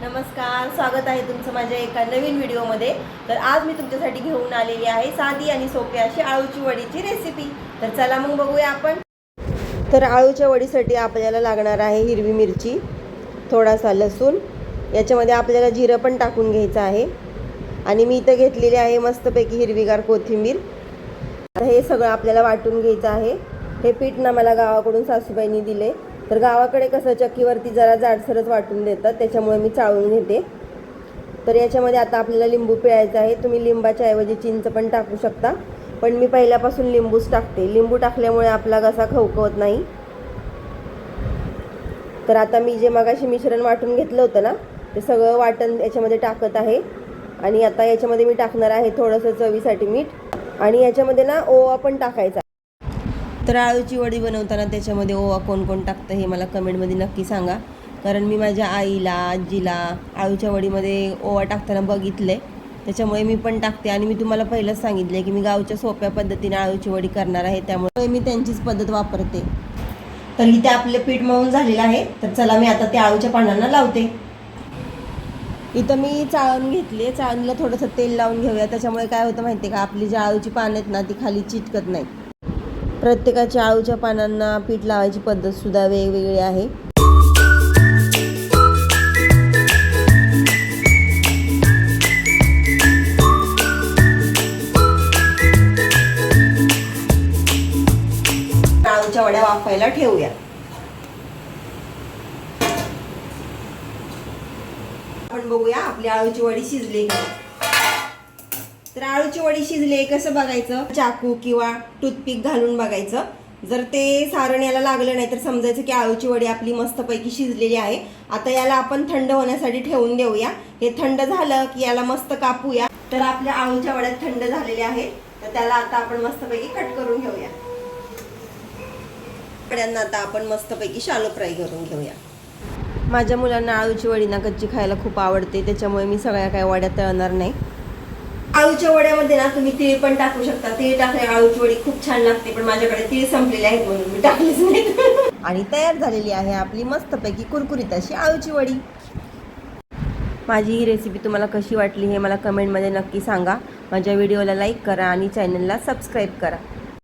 नमस्कार, स्वागत आहे तुमचं माझ्या एका नवीन व्हिडिओमध्ये। तर आज मी तुमच्यासाठी घेऊन आलेली आहे साधी आणि सोपी अशी आळूची वडीची रेसिपी। तर चला मग बघूया आपण। तर आळूच्या वडीसाठी आपल्याला लागणार आहे हिरवी मिरची, थोडासा लसूण, याच्यामध्ये आपल्याला जिरं पण टाकून घ्यायचं आहे आणि मी इथं घेतलेली आहे मस्तपैकी हिरवीगार कोथिंबीर। आता हे सगळं आपल्याला वाटून घ्यायचं आहे। हे पीठ ना मला गावाकडून सासूबाईंनी दिले। तर गावाकडे कसं चक्कीवरती जरा जाडसरच वाटून देतात, त्याच्यामुळे मी चाळून घेते। तर याच्यामध्ये आता आपल्याला लिंबू पिळायचा आहे। तुम्ही लिंबाच्या ऐवजी चिंच पण टाकू शकता, पण मी पहिल्यापासून लिंबूच टाकते। लिंबू टाकल्यामुळे आपला घसा खवखवत नाही। तर आता मी जे मगाशी मिश्रण वाटून घेतलं होतं ना, ते सगळं वाटण याच्यामध्ये टाकत आहे। आणि आता याच्यामध्ये मी टाकणार आहे थोडंसं चवीसाठी मीठ, आणि याच्यामध्ये ना ओवा पण टाकायचा। तर आळूची वडी बनवताना त्याच्यामध्ये ओवा कोण कोण टाकतं हे मला कमेंटमध्ये नक्की सांगा, कारण मी माझ्या आईला, आजीला आळूच्या वडीमध्ये ओवा टाकताना बघितलं आहे, त्याच्यामुळे मी पण टाकते। आणि मी तुम्हाला पहिलंच सांगितलं आहे की मी गावच्या सोप्या पद्धतीने आळूची वडी करणार आहे, त्यामुळे मी त्यांचीच पद्धत वापरते। तर इथे आपले पीठ मळून झालेलं आहे। तर चला मी आता त्या आळूच्या पानांना लावते। इथं मी चाळण घेतली, चाळणीला थोडंसं तेल लावून घेऊया, त्याच्यामुळे काय होतं माहिती आहे का, आपली जी आळूची पानं आहेत ना ती खाली चिटकत नाही। प्रत्येकाच्या आळूच्या पानांना पीठ लावायची पद्धतसुद्धा वेगवेगळी आहे। आळूच्या वड्या वाफायला ठेवूया। आपण बघूया आपली आळूची वडी शिजली का। तर आळूची वडी शिजली कसं बघायचं, चाकू किंवा टूथपिक घालून बघायचं। जर ते सारण याला लागलं नाही तर समजायचं की आळूची वडी आपली मस्तपैकी शिजलेली आहे। आता याला आपण थंड होण्यासाठी ठेवून देऊया। हे थंड झालं की याला मस्त कापूया। तर आपल्या आळूच्या वड्या थंड झालेल्या आहेत, तर त्याला आता आपण मस्तपैकी कट करून घेऊया। वड्यांना आता आपण मस्तपैकी शालो फ्राय करून घेऊया। माझ्या मुलांना आळूची वडी ना कच्ची खायला खूप आवडते, त्याच्यामुळे मी सगळ्या काय वड्या तळणार नाही। आळूच्या वड्यामध्ये ना तुम्ही तीळ पण टाकू शकता। तीळ टाकल्याने आळूची वडी खूप छान लागते, पण माझ्याकडे तीळ संपलेले आहेत म्हणून मी टाकलीच नाही। आणि तयार झालेली आहे आपली मस्तपैकी कुरकुरीत अशी आळूची वडी। माझी ही रेसिपी तुम्हाला कशी वाटली हे मला कमेंटमध्ये नक्की सांगा। माझ्या व्हिडिओला लाईक करा आणि चॅनलला सबस्क्राईब करा।